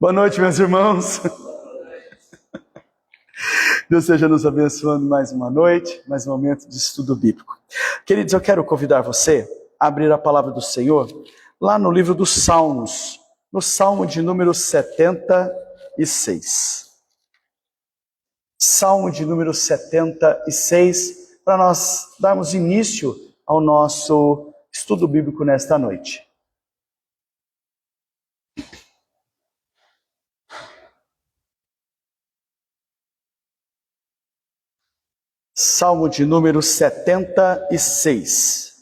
Boa noite, meus irmãos. Deus seja nos abençoando mais uma noite, mais um momento de estudo bíblico. Queridos, eu quero convidar você a abrir a palavra do Senhor lá no livro dos Salmos, no Salmo de número 76. Salmo de número 76, para nós darmos início ao nosso estudo bíblico nesta noite. Salmo de número 76.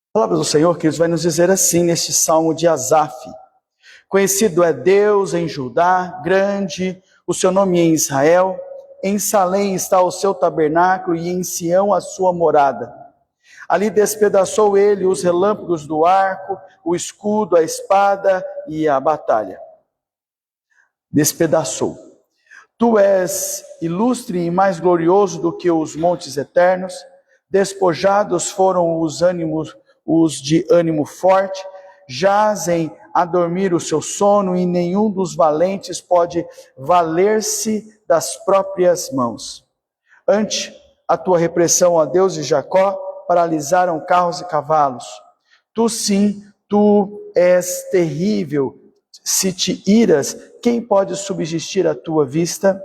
A palavra do Senhor, queridos, vai nos dizer assim neste Salmo de Asaf: Conhecido é Deus em Judá, grande o seu nome em Israel, em Salém está o seu tabernáculo e em Sião a sua morada. Ali despedaçou ele os relâmpagos do arco, o escudo, a espada e a batalha. Despedaçou. Tu és ilustre e mais glorioso do que os montes eternos. Despojados foram os de ânimo forte, jazem a dormir o seu sono, e nenhum dos valentes pode valer-se das próprias mãos. Ante a tua repressão, ó Deus de Jacó, paralisaram carros e cavalos. Tu sim, tu és terrível. Se te iras, quem pode subsistir à tua vista?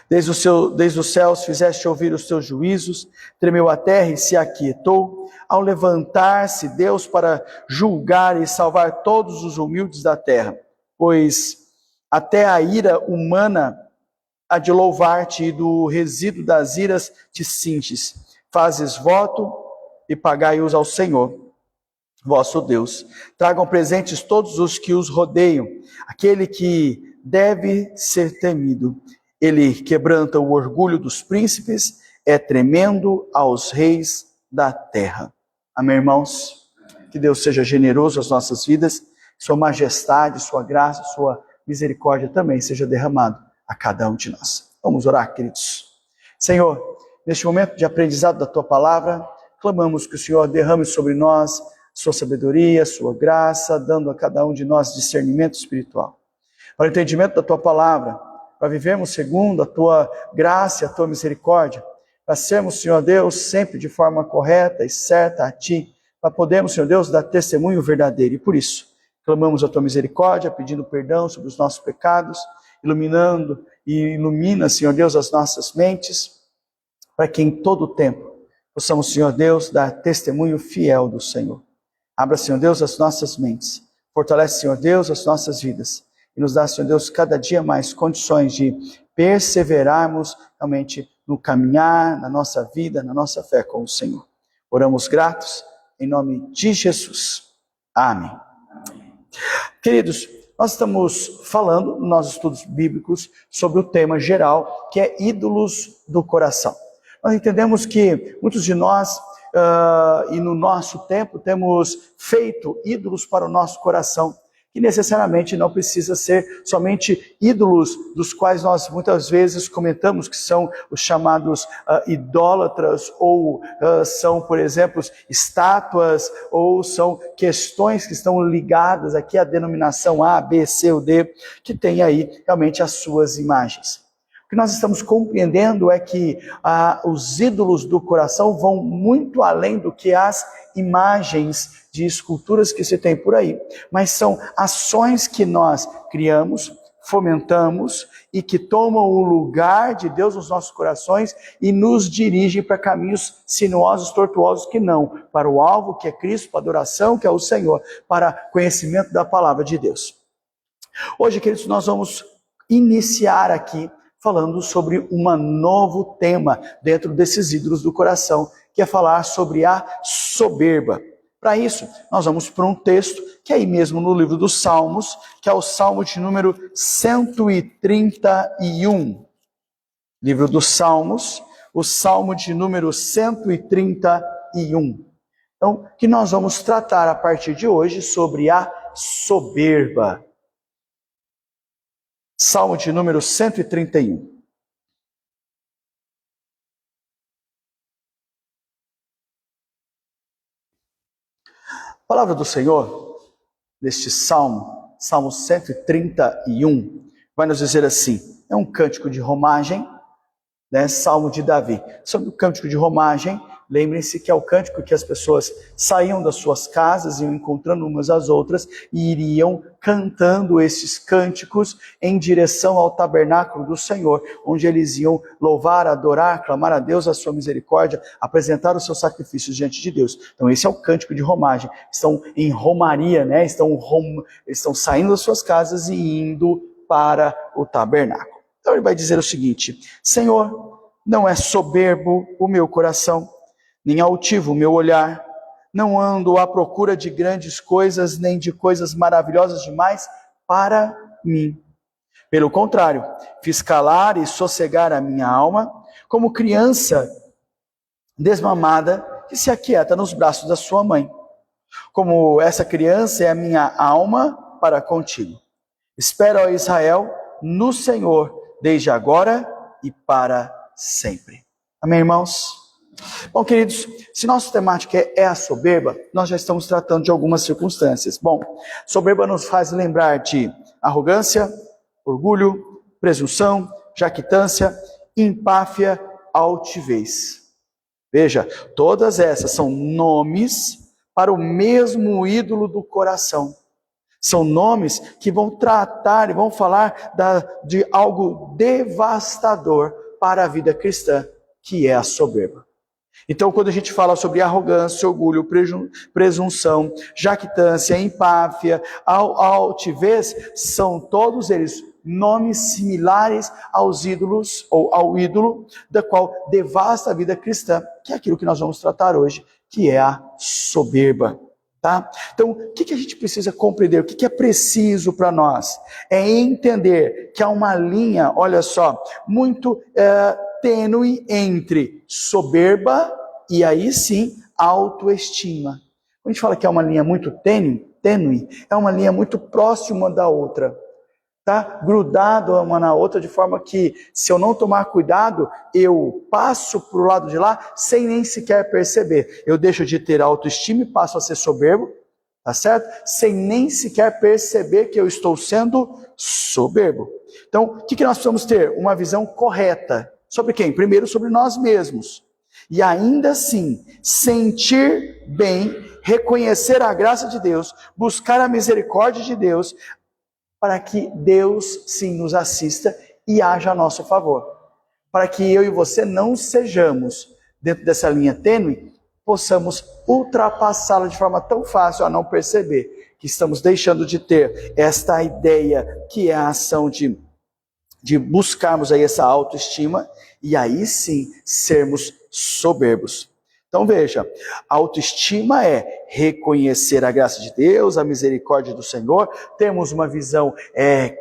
Desde os céus fizeste ouvir os teus juízos, tremeu a terra e se aquietou. Ao levantar-se Deus para julgar e salvar todos os humildes da terra, pois até a ira humana há de louvar-te, e do resíduo das iras te cinges. Fazes voto e pagai-os ao Senhor, vosso Deus. Tragam presentes todos os que os rodeiam, aquele que deve ser temido. Ele quebranta o orgulho dos príncipes, é tremendo aos reis da terra. Amém, irmãos? Que Deus seja generoso às nossas vidas, sua majestade, sua graça, sua misericórdia também seja derramado a cada um de nós. Vamos orar, queridos. Senhor, neste momento de aprendizado da Tua Palavra, clamamos que o Senhor derrame sobre nós sua sabedoria, sua graça, dando a cada um de nós discernimento espiritual. Para o entendimento da Tua Palavra, para vivermos segundo a Tua graça e a Tua misericórdia, para sermos, Senhor Deus, sempre de forma correta e certa a Ti, para podermos, Senhor Deus, dar testemunho verdadeiro. E por isso, clamamos a Tua misericórdia, pedindo perdão sobre os nossos pecados, ilumina, Senhor Deus, as nossas mentes, para que em todo o tempo possamos, Senhor Deus, dar testemunho fiel do Senhor. Abra, Senhor Deus, as nossas mentes, fortalece, Senhor Deus, as nossas vidas, e nos dá, Senhor Deus, cada dia mais condições de perseverarmos realmente no caminhar, na nossa vida, na nossa fé com o Senhor. Oramos gratos, em nome de Jesus. Amém. Queridos, nós estamos falando nos nossos estudos bíblicos sobre o tema geral, que é ídolos do coração. Nós entendemos que muitos de nós, e no nosso tempo, temos feito ídolos para o nosso coração, que necessariamente não precisa ser somente ídolos dos quais nós muitas vezes comentamos que são os chamados idólatras, ou são, por exemplo, estátuas, ou são questões que estão ligadas aqui à denominação A, B, C ou D, que tem aí realmente as suas imagens. O que nós estamos compreendendo é que os ídolos do coração vão muito além do que as imagens de esculturas que se tem por aí, mas são ações que nós criamos, fomentamos e que tomam o lugar de Deus nos nossos corações e nos dirigem para caminhos sinuosos, tortuosos, que não, para o alvo que é Cristo, para a adoração que é o Senhor, para conhecimento da palavra de Deus. Hoje, queridos, nós vamos iniciar aqui falando sobre um novo tema dentro desses ídolos do coração, que é falar sobre a soberba. Para isso, nós vamos para um texto que é aí mesmo no livro dos Salmos, que é o Salmo de número 131. Livro dos Salmos, o Salmo de número 131. Então, que nós vamos tratar a partir de hoje sobre a soberba. Salmo de número 131. palavra do Senhor, neste Salmo, Salmo 131, vai nos dizer assim, é um cântico de romagem, né? Salmo de Davi. Sobre o cântico de romagem, lembrem-se que é o cântico que as pessoas saíam das suas casas, iam encontrando umas às outras e iriam cantando esses cânticos em direção ao tabernáculo do Senhor, onde eles iam louvar, adorar, clamar a Deus a sua misericórdia, apresentar os seus sacrifícios diante de Deus. Então esse é o cântico de romagem. Estão em romaria, né? Estão saindo das suas casas e indo para o tabernáculo. Então ele vai dizer o seguinte: Senhor, não é soberbo o meu coração, nem altivo o meu olhar, não ando à procura de grandes coisas, nem de coisas maravilhosas demais para mim. Pelo contrário, fiz calar e sossegar a minha alma, como criança desmamada que se aquieta nos braços da sua mãe. Como essa criança é a minha alma para contigo. Espero, ó Israel, no Senhor, desde agora e para sempre. Amém, irmãos? Bom, queridos, se nossa temática é a soberba, nós já estamos tratando de algumas circunstâncias. Bom, soberba nos faz lembrar de arrogância, orgulho, presunção, jactância, empáfia, altivez. Veja, todas essas são nomes para o mesmo ídolo do coração. São nomes que vão tratar e vão falar de algo devastador para a vida cristã, que é a soberba. Então, quando a gente fala sobre arrogância, orgulho, presunção, jactância, empáfia, altivez, são todos eles nomes similares aos ídolos, ou ao ídolo, da qual devasta a vida cristã, que é aquilo que nós vamos tratar hoje, que é a soberba. Tá? Então, o que a gente precisa compreender? O que é preciso para nós? É entender que há uma linha, olha só, muito tênue entre soberba e aí sim autoestima. Quando a gente fala que é uma linha muito tênue, é uma linha muito próxima da outra. Tá? Grudado uma na outra, de forma que, se eu não tomar cuidado, eu passo para o lado de lá sem nem sequer perceber. Eu deixo de ter autoestima e passo a ser soberbo, tá certo? Sem nem sequer perceber que eu estou sendo soberbo. Então, o que nós precisamos ter? Uma visão correta. Sobre quem? Primeiro, sobre nós mesmos. E ainda assim, sentir bem, reconhecer a graça de Deus, buscar a misericórdia de Deus, para que Deus sim nos assista e haja a nosso favor. Para que eu e você não sejamos, dentro dessa linha tênue, possamos ultrapassá-la de forma tão fácil a não perceber que estamos deixando de ter esta ideia que é a ação de buscarmos aí essa autoestima e aí sim sermos soberbos. Então veja, a autoestima é reconhecer a graça de Deus, a misericórdia do Senhor, termos uma visão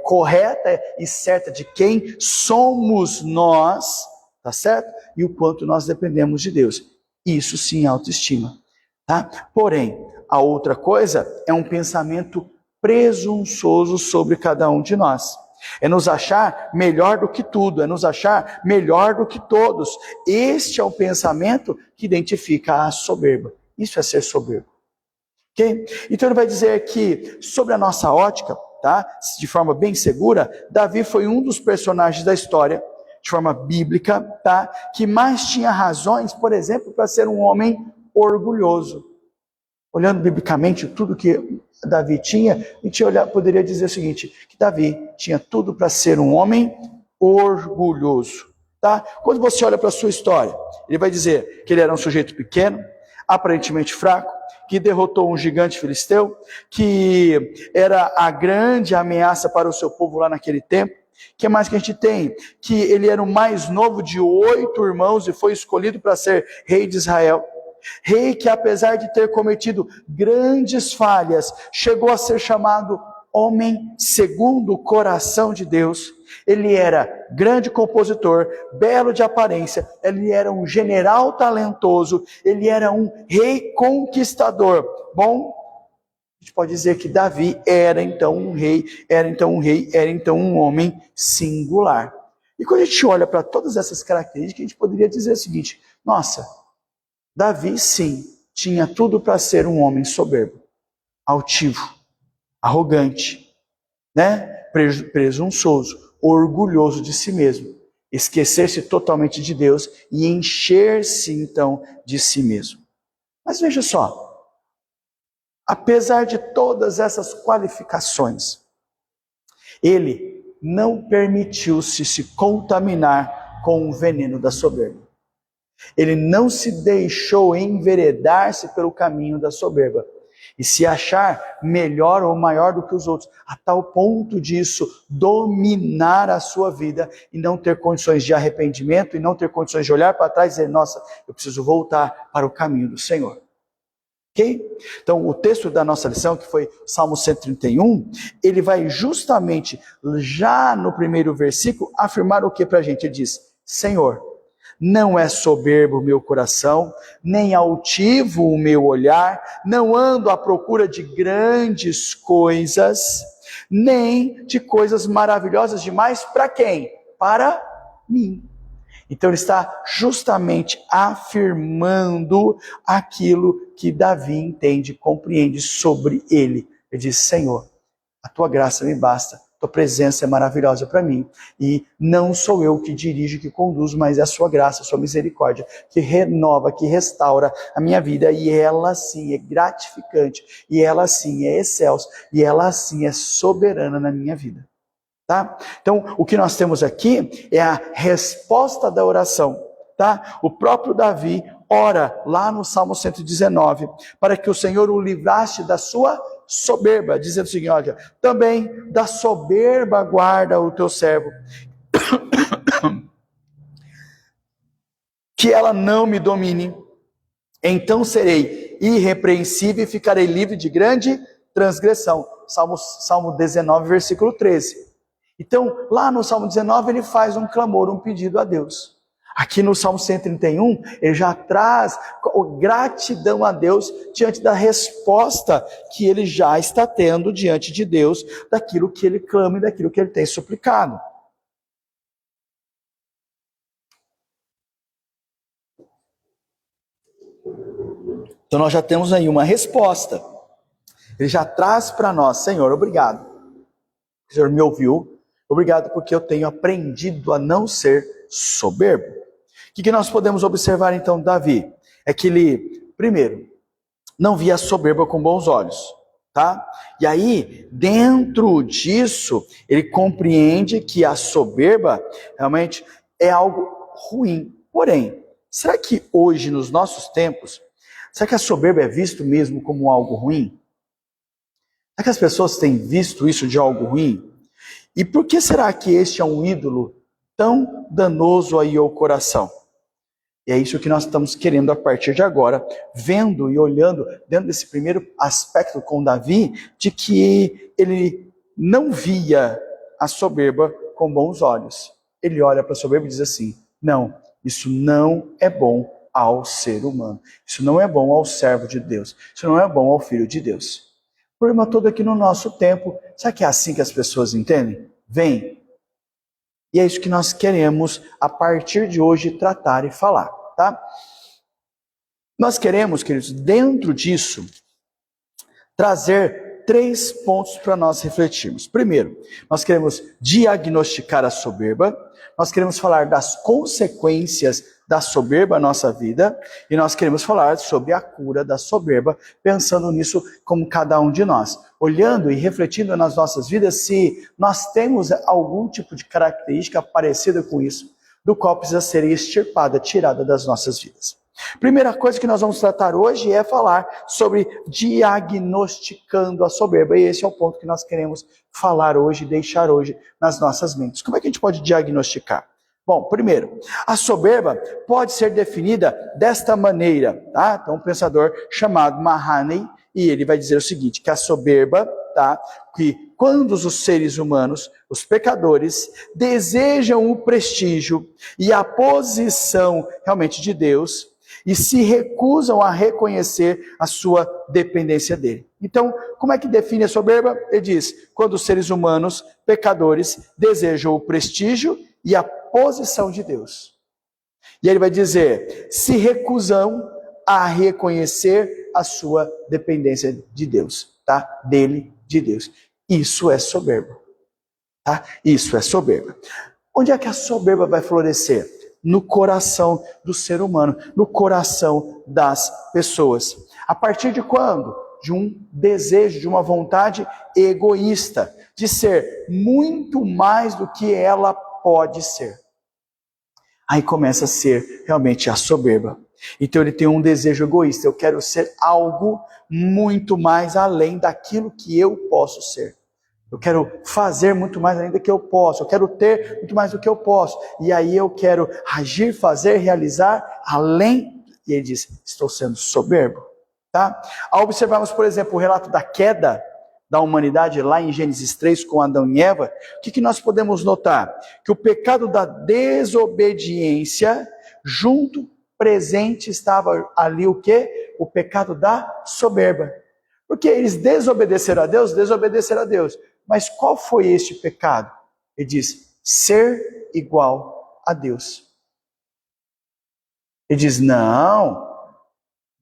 correta e certa de quem somos nós, tá certo? E o quanto nós dependemos de Deus. Isso sim é autoestima, tá? Porém, a outra coisa é um pensamento presunçoso sobre cada um de nós. É nos achar melhor do que tudo, é nos achar melhor do que todos. Este é o pensamento que identifica a soberba. Isso é ser soberbo. Okay? Então ele vai dizer que, sobre a nossa ótica, tá? De forma bem segura, Davi foi um dos personagens da história, de forma bíblica, tá? Que mais tinha razões, por exemplo, para ser um homem orgulhoso. Olhando biblicamente tudo que Davi tinha, a gente poderia dizer o seguinte, que Davi tinha tudo para ser um homem orgulhoso. Tá? Quando você olha para a sua história, ele vai dizer que ele era um sujeito pequeno, aparentemente fraco, que derrotou um gigante filisteu, que era a grande ameaça para o seu povo lá naquele tempo. O que mais que a gente tem? Que ele era o mais novo de 8 irmãos e foi escolhido para ser rei de Israel. Rei que, apesar de ter cometido grandes falhas, chegou a ser chamado homem segundo o coração de Deus. Ele era grande compositor, belo de aparência, ele era um general talentoso, ele era um rei conquistador. Bom, a gente pode dizer que Davi era então um rei, era então um homem singular. E quando a gente olha para todas essas características, a gente poderia dizer o seguinte: nossa, Davi sim tinha tudo para ser um homem soberbo. altivo, arrogante, né? Presunçoso, orgulhoso de si mesmo, esquecer-se totalmente de Deus e encher-se então de si mesmo. Mas veja só, apesar de todas essas qualificações, ele não permitiu-se se contaminar com o veneno da soberba. Ele não se deixou enveredar-se pelo caminho da soberba e se achar melhor ou maior do que os outros, a tal ponto disso dominar a sua vida e não ter condições de arrependimento e não ter condições de olhar para trás e dizer, nossa, eu preciso voltar para o caminho do Senhor. Ok? Então, o texto da nossa lição, que foi Salmo 131, ele vai justamente, já no primeiro versículo, afirmar o que para a gente? Ele diz, Senhor, não é soberbo o meu coração, nem altivo o meu olhar, não ando à procura de grandes coisas, nem de coisas maravilhosas demais para quem? Para mim. Então ele está justamente afirmando aquilo que Davi entende, compreende sobre ele. Ele diz, Senhor, a tua graça me basta, tua presença é maravilhosa para mim. E não sou eu que dirijo, que conduzo, mas é a sua graça, a sua misericórdia, que renova, que restaura a minha vida. E ela sim é gratificante, e ela sim é excelsa, e ela sim é soberana na minha vida. Tá? Então, o que nós temos aqui é a resposta da oração. Tá? O próprio Davi ora lá no Salmo 119, para que o Senhor o livrasse da sua soberba, dizendo o seguinte, olha, também da soberba guarda o teu servo, que ela não me domine, então serei irrepreensível e ficarei livre de grande transgressão. Salmo 19, versículo 13. Então, lá no Salmo 19, ele faz um clamor, um pedido a Deus. Aqui no Salmo 131, ele já traz gratidão a Deus diante da resposta que ele já está tendo diante de Deus, daquilo que ele clama e daquilo que ele tem suplicado. Então nós já temos aí uma resposta. Ele já traz para nós, Senhor, obrigado. O Senhor me ouviu. Obrigado porque eu tenho aprendido a não ser soberbo. O que nós podemos observar então, Davi? É que ele, primeiro, não via a soberba com bons olhos, tá? E aí, dentro disso, ele compreende que a soberba realmente é algo ruim. Porém, será que hoje, nos nossos tempos, será que a soberba é visto mesmo como algo ruim? Será que as pessoas têm visto isso de algo ruim? E por que será que este é um ídolo tão danoso aí ao coração? E é isso que nós estamos querendo a partir de agora, vendo e olhando dentro desse primeiro aspecto com Davi, de que ele não via a soberba com bons olhos. Ele olha para a soberba e diz assim, não, isso não é bom ao ser humano, isso não é bom ao servo de Deus, isso não é bom ao filho de Deus. O problema todo aqui no nosso tempo, será que é assim que as pessoas entendem? Vem. E é isso que nós queremos, a partir de hoje, tratar e falar, tá? Nós queremos, queridos, dentro disso, trazer 3 pontos para nós refletirmos. Primeiro, nós queremos diagnosticar a soberba, nós queremos falar das consequências da soberba na nossa vida, e nós queremos falar sobre a cura da soberba, pensando nisso como cada um de nós, olhando e refletindo nas nossas vidas se nós temos algum tipo de característica parecida com isso, do qual precisa ser extirpada, tirada das nossas vidas. Primeira coisa que nós vamos tratar hoje é falar sobre diagnosticando a soberba, e esse é o ponto que nós queremos falar hoje, deixar hoje nas nossas mentes. Como é que a gente pode diagnosticar? Bom, primeiro, a soberba pode ser definida desta maneira, tá? Então, um pensador chamado Mahoney, e ele vai dizer o seguinte, que a soberba, tá? Que quando os seres humanos, os pecadores, desejam o prestígio e a posição realmente de Deus e se recusam a reconhecer a sua dependência dele. Então, como é que define a soberba? Ele diz, quando os seres humanos, pecadores, desejam o prestígio e a posição de Deus. E ele vai dizer, se recusam a reconhecer a sua dependência de Deus, tá? Dele, de Deus. Isso é soberba, tá? Isso é soberba. Onde é que a soberba vai florescer? No coração do ser humano, no coração das pessoas. A partir de quando? De um desejo, de uma vontade egoísta, de ser muito mais do que ela pode ser. Aí começa a ser realmente a soberba. Então ele tem um desejo egoísta, eu quero ser algo muito mais além daquilo que eu posso ser. Eu quero fazer muito mais além do que eu posso, eu quero ter muito mais do que eu posso. E aí eu quero agir, fazer, realizar além. E ele diz, estou sendo soberbo. Tá? Ao observarmos, por exemplo, o relato da queda da humanidade lá em Gênesis 3 com Adão e Eva, o que nós podemos notar? Que o pecado da desobediência, junto, presente, estava ali o quê? O pecado da soberba. Porque eles desobedeceram a Deus, Mas qual foi este pecado? Ele diz, ser igual a Deus. Ele diz, não,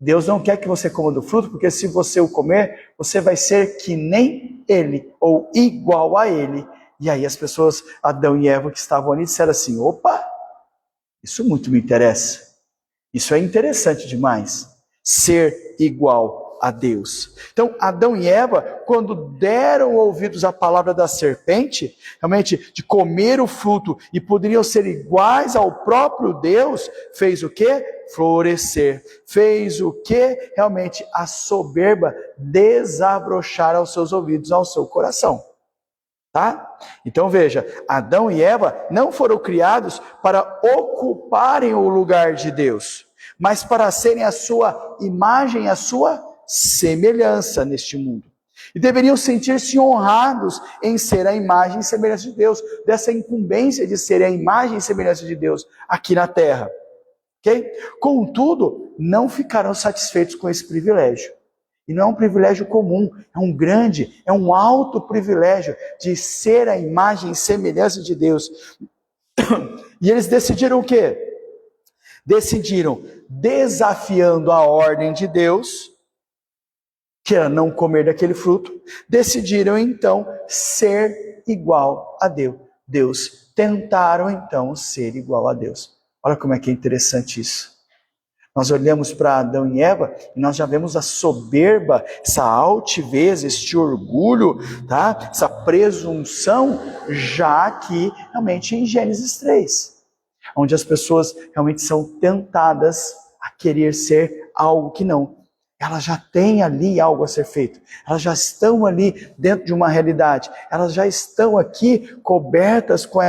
Deus não quer que você coma do fruto, porque se você o comer, você vai ser que nem ele, ou igual a ele. E aí as pessoas, Adão e Eva que estavam ali, disseram assim, opa, isso muito me interessa. Isso é interessante demais. Ser igual a Deus. Então, Adão e Eva, quando deram ouvidos à palavra da serpente, realmente de comer o fruto e poderiam ser iguais ao próprio Deus, fez o quê? Florescer. Fez o quê? Realmente a soberba desabrochar aos seus ouvidos, ao seu coração. Tá? Então veja, Adão e Eva não foram criados para ocuparem o lugar de Deus, mas para serem a sua imagem, a sua semelhança neste mundo. E deveriam sentir-se honrados em ser a imagem e semelhança de Deus, dessa incumbência de ser a imagem e semelhança de Deus aqui na terra. Okay? Contudo, não ficaram satisfeitos com esse privilégio. E não é um privilégio comum, é um grande, é um alto privilégio de ser a imagem e semelhança de Deus. E eles decidiram o quê? Decidiram, desafiando a ordem de Deus, que era não comer daquele fruto, decidiram então ser igual a Deus. Tentaram então ser igual a Deus. Olha como é que é interessante isso. Nós olhamos para Adão e Eva e nós já vemos a soberba, essa altivez, este orgulho, tá? Essa presunção, já aqui realmente em Gênesis 3, onde as pessoas realmente são tentadas a querer ser algo que não. Elas já têm ali algo a ser feito, elas já estão ali dentro de uma realidade, elas já estão aqui cobertas com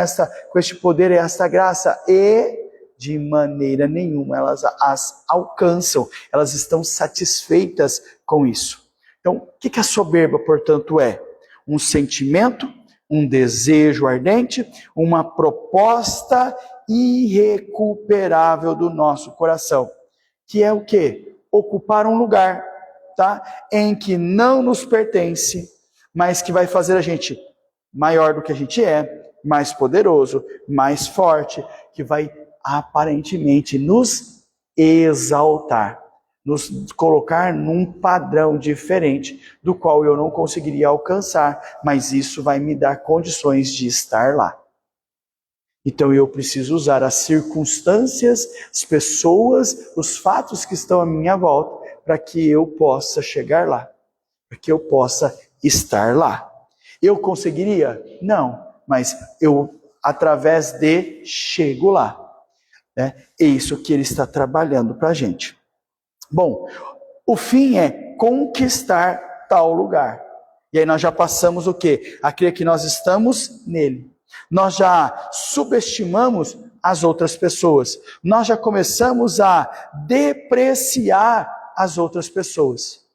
este poder e esta graça, e de maneira nenhuma elas as alcançam, elas estão satisfeitas com isso. Então, o que a soberba, portanto, é? Um sentimento, um desejo ardente, uma proposta irrecuperável do nosso coração, que é o quê? Ocupar um lugar, tá? Em que não nos pertence, mas que vai fazer a gente maior do que a gente é, mais poderoso, mais forte, que vai aparentemente nos exaltar, nos colocar num padrão diferente do qual eu não conseguiria alcançar, mas isso vai me dar condições de estar lá. Então eu preciso usar as circunstâncias, as pessoas, os fatos que estão à minha volta, para que eu possa chegar lá, para que eu possa estar lá. Eu conseguiria? Não, mas eu, através de, chego lá. É isso que ele está trabalhando para a gente. Bom, o fim é conquistar tal lugar. E aí nós já passamos o quê? A crer que nós estamos nele. Nós já subestimamos as outras pessoas. Nós já começamos a depreciar as outras pessoas.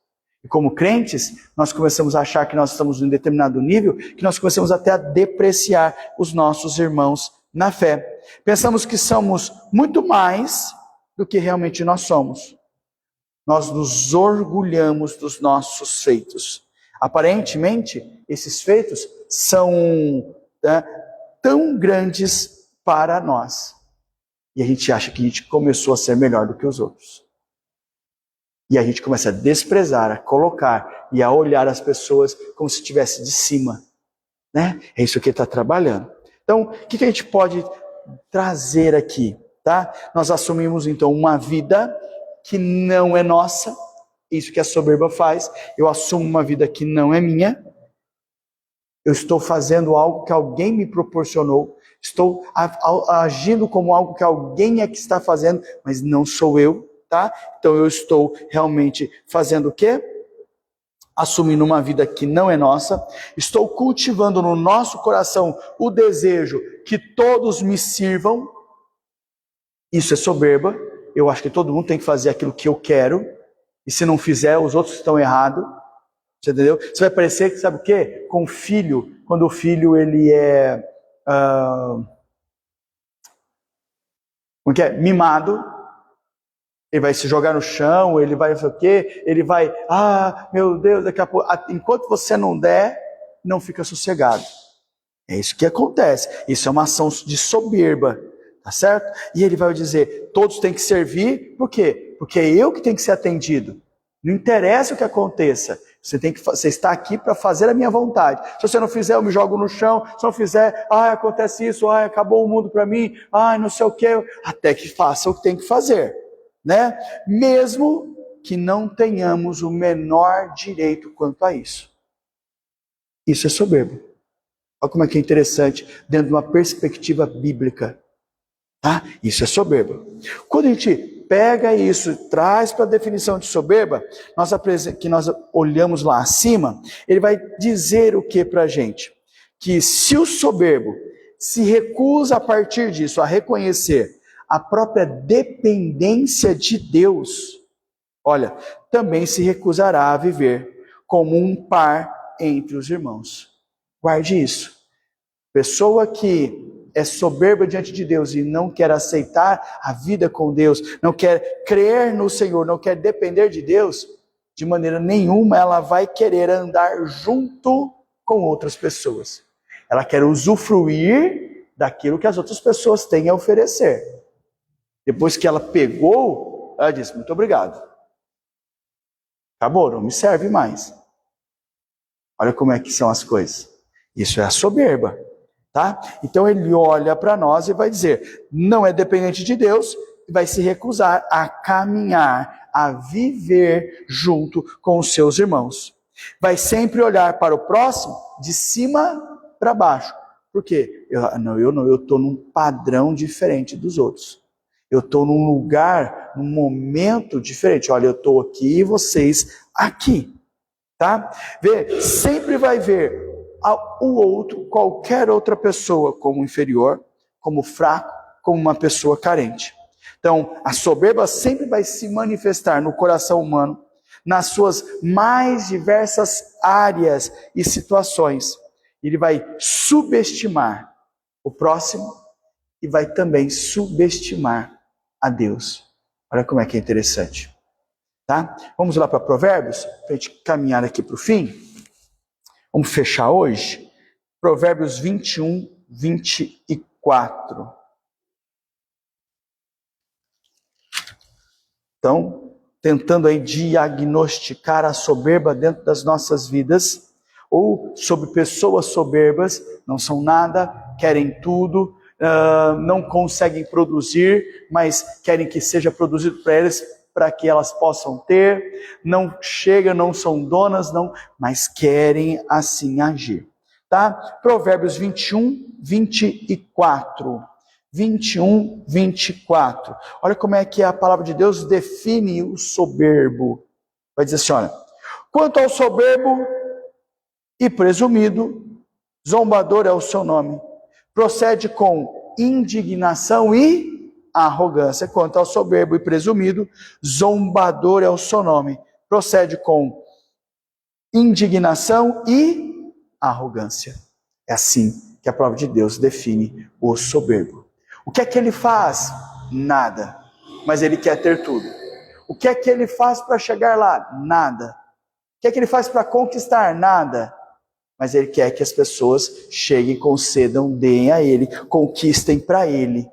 E como crentes, nós começamos a achar que nós estamos em um determinado nível, que nós começamos até a depreciar os nossos irmãos na fé. Pensamos que somos muito mais do que realmente nós somos. Nós nos orgulhamos dos nossos feitos. Aparentemente, esses feitos são tão grandes para nós. E a gente acha que a gente começou a ser melhor do que os outros. E a gente começa a desprezar, a colocar e a olhar as pessoas como se estivesse de cima. Né? É isso que ele está trabalhando. Então, o que a gente pode trazer aqui? Tá? Nós assumimos então uma vida que não é nossa. Isso que a soberba faz. Eu assumo uma vida que não é minha. Eu estou fazendo algo que alguém me proporcionou. Estou agindo como algo que alguém é que está fazendo, mas não sou eu. Tá? Então eu estou realmente fazendo o quê? Assumindo uma vida que não é nossa. Estou cultivando no nosso coração o desejo que todos me sirvam. Isso é soberba. Eu acho que todo mundo tem que fazer aquilo que eu quero. E se não fizer, os outros estão errados. Você entendeu? Você vai parecer que, sabe o quê? Com o filho, quando o filho ele é... como que é? Mimado. Ele vai se jogar no chão, ele vai fazer o quê? Ele vai, meu Deus, daqui a pouco... Enquanto você não der, não fica sossegado. É isso que acontece. Isso é uma ação de soberba, tá certo? E ele vai dizer, todos têm que servir, por quê? Porque é eu que tenho que ser atendido. Não interessa o que aconteça. Você está aqui para fazer a minha vontade. Se você não fizer, eu me jogo no chão. Se não fizer, acontece isso, acabou o mundo para mim, não sei o quê. Até que faça o que tem que fazer. Né? Mesmo que não tenhamos o menor direito quanto a isso. Isso é soberbo. Olha como é que é interessante, dentro de uma perspectiva bíblica. Tá? Isso é soberba. Quando a gente pega isso, traz para a definição de soberba, que nós olhamos lá acima, ele vai dizer o que para a gente? Que se o soberbo se recusa a partir disso a reconhecer a própria dependência de Deus, olha, também se recusará a viver como um par entre os irmãos. Guarde isso. Pessoa que é soberba diante de Deus e não quer aceitar a vida com Deus, não quer crer no Senhor, não quer depender de Deus, de maneira nenhuma ela vai querer andar junto com outras pessoas. Ela quer usufruir daquilo que as outras pessoas têm a oferecer. Depois que ela pegou, ela disse, muito obrigado. Acabou, não me serve mais. Olha como é que são as coisas. Isso é a soberba. Tá? Então ele olha para nós e vai dizer, não é dependente de Deus, e vai se recusar a caminhar, a viver junto com os seus irmãos. Vai sempre olhar para o próximo de cima para baixo. Por quê? Eu estou num padrão diferente dos outros. Eu estou num lugar, num momento diferente. Olha, eu estou aqui e vocês aqui. Tá? Sempre vai ver o outro, qualquer outra pessoa, como inferior, como fraco, como uma pessoa carente. Então, a soberba sempre vai se manifestar no coração humano, nas suas mais diversas áreas e situações. Ele vai subestimar o próximo e vai também subestimar a Deus. Olha como é que é interessante. Tá? Vamos lá para Provérbios, para a gente caminhar aqui para o fim. Vamos fechar hoje? Provérbios 21, 24. Então, tentando aí diagnosticar a soberba dentro das nossas vidas, ou sobre pessoas soberbas, não são nada, querem tudo, não conseguem produzir, mas querem que seja produzido para eles, para que elas possam ter, não chegam, não são donas, não, mas querem assim agir. Tá? Provérbios 21, 24. 21, 24. Olha como é que a palavra de Deus define o soberbo. Vai dizer assim, olha, quanto ao soberbo e presumido, zombador é o seu nome. Procede com indignação e arrogância. Quanto ao soberbo e presumido, zombador é o seu nome. Procede com indignação e arrogância. É assim que a palavra de Deus define o soberbo. O que é que ele faz? Nada. Mas ele quer ter tudo. O que é que ele faz para chegar lá? Nada. O que é que ele faz para conquistar? Nada. Mas ele quer que as pessoas cheguem, concedam, deem a ele, conquistem para ele.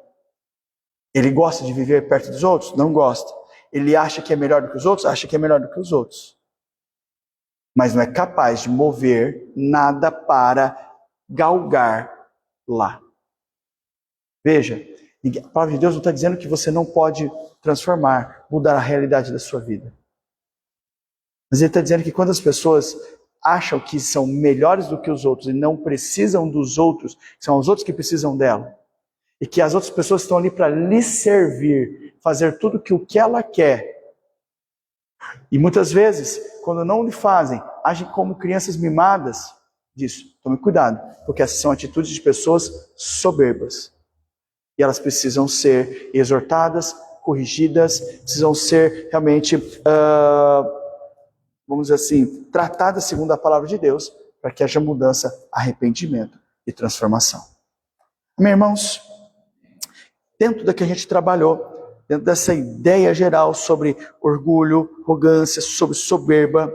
Ele gosta de viver perto dos outros? Não gosta. Ele acha que é melhor do que os outros? Acha que é melhor do que os outros. Mas não é capaz de mover nada para galgar lá. Veja, a palavra de Deus não está dizendo que você não pode transformar, mudar a realidade da sua vida. Mas ele está dizendo que quando as pessoas acham que são melhores do que os outros e não precisam dos outros, são os outros que precisam dela, e que as outras pessoas estão ali para lhe servir, fazer tudo o que ela quer. E muitas vezes, quando não lhe fazem, agem como crianças mimadas. Disso, tome cuidado, porque essas são atitudes de pessoas soberbas. E elas precisam ser exortadas, corrigidas, precisam ser realmente, vamos dizer assim, tratadas segundo a palavra de Deus, para que haja mudança, arrependimento e transformação. Meus irmãos, dentro da que a gente trabalhou, dentro dessa ideia geral sobre orgulho, arrogância, sobre soberba,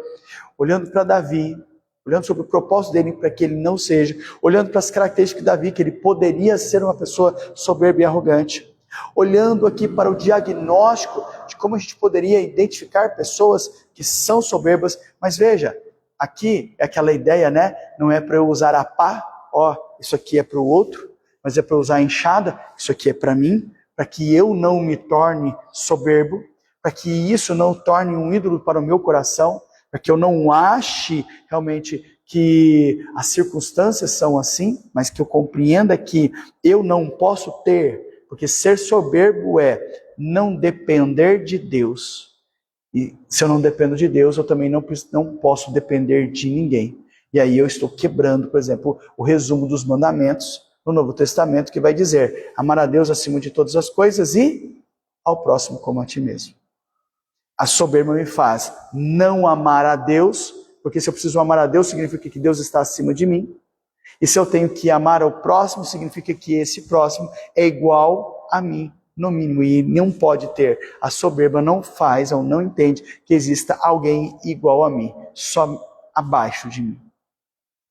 olhando para Davi, olhando sobre o propósito dele para que ele não seja, olhando para as características de Davi, que ele poderia ser uma pessoa soberba e arrogante, olhando aqui para o diagnóstico de como a gente poderia identificar pessoas que são soberbas, mas veja, aqui é aquela ideia, né? Não é para eu usar a pá, isso aqui é para o outro, mas é para usar a enxada, isso aqui é para mim, para que eu não me torne soberbo, para que isso não torne um ídolo para o meu coração, para que eu não ache realmente que as circunstâncias são assim, mas que eu compreenda que eu não posso ter, porque ser soberbo é não depender de Deus. E se eu não dependo de Deus, eu também não posso depender de ninguém. E aí eu estou quebrando, por exemplo, o resumo dos mandamentos no Novo Testamento, que vai dizer: amar a Deus acima de todas as coisas e ao próximo como a ti mesmo. A soberba me faz não amar a Deus, porque se eu preciso amar a Deus, significa que Deus está acima de mim. E se eu tenho que amar ao próximo, significa que esse próximo é igual a mim, no mínimo. E não pode ter. A soberba não faz ou não entende que exista alguém igual a mim, só abaixo de mim.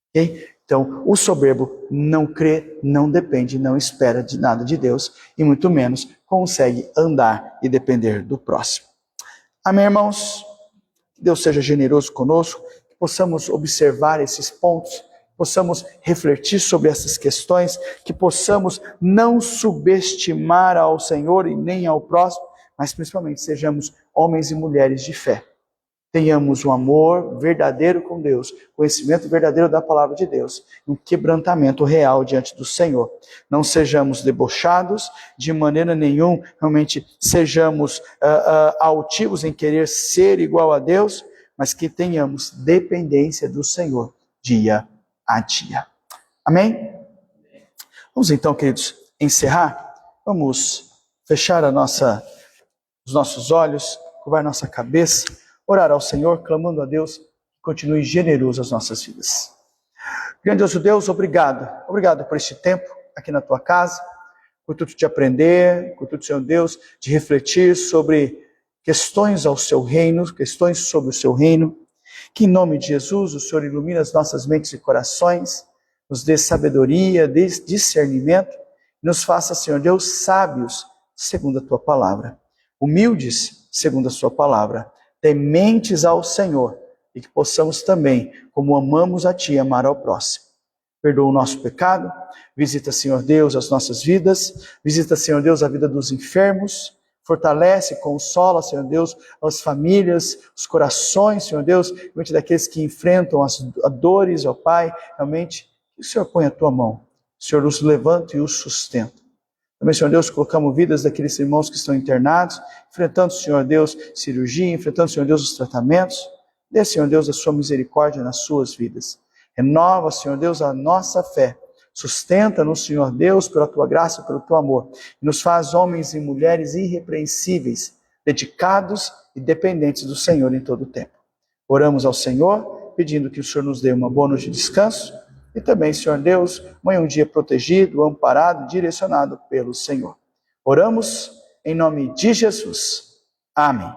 Ok? Então, o soberbo não crê, não depende, não espera de nada de Deus, e muito menos consegue andar e depender do próximo. Amém, irmãos? Que Deus seja generoso conosco, que possamos observar esses pontos, possamos refletir sobre essas questões, que possamos não subestimar ao Senhor e nem ao próximo, mas principalmente sejamos homens e mulheres de fé. Tenhamos um amor verdadeiro com Deus, conhecimento verdadeiro da palavra de Deus, um quebrantamento real diante do Senhor. Não sejamos debochados, de maneira nenhuma, realmente sejamos altivos em querer ser igual a Deus, mas que tenhamos dependência do Senhor dia a dia. Amém? Vamos então, queridos, encerrar. Vamos fechar os nossos olhos, curvar nossa cabeça, orar ao Senhor, clamando a Deus que continue generoso as nossas vidas. Grandioso Deus, obrigado. Obrigado por este tempo aqui na tua casa, por tudo de aprender, por tudo, Senhor Deus, de refletir sobre questões ao seu reino, questões sobre o seu reino. Que em nome de Jesus o Senhor ilumine as nossas mentes e corações, nos dê sabedoria, dê discernimento, e nos faça, Senhor Deus, sábios segundo a tua palavra, humildes segundo a sua palavra, tementes ao Senhor, e que possamos também, como amamos a Ti, amar ao próximo. Perdoa o nosso pecado, visita, Senhor Deus, as nossas vidas, visita, Senhor Deus, a vida dos enfermos, fortalece, consola, Senhor Deus, as famílias, os corações, Senhor Deus, realmente daqueles que enfrentam as dores, ó Pai, realmente, que o Senhor põe a Tua mão, o Senhor os levanta e os sustenta. Também, Senhor Deus, colocamos vidas daqueles irmãos que estão internados, enfrentando, Senhor Deus, cirurgia, enfrentando, Senhor Deus, os tratamentos. Dê, Senhor Deus, a sua misericórdia nas suas vidas. Renova, Senhor Deus, a nossa fé. Sustenta-nos, Senhor Deus, pela tua graça e pelo teu amor. E nos faz homens e mulheres irrepreensíveis, dedicados e dependentes do Senhor em todo o tempo. Oramos ao Senhor, pedindo que o Senhor nos dê uma boa noite de descanso. E também, Senhor Deus, amanhã um dia protegido, amparado, direcionado pelo Senhor. Oramos em nome de Jesus. Amém.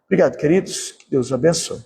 Obrigado, queridos. Que Deus os abençoe.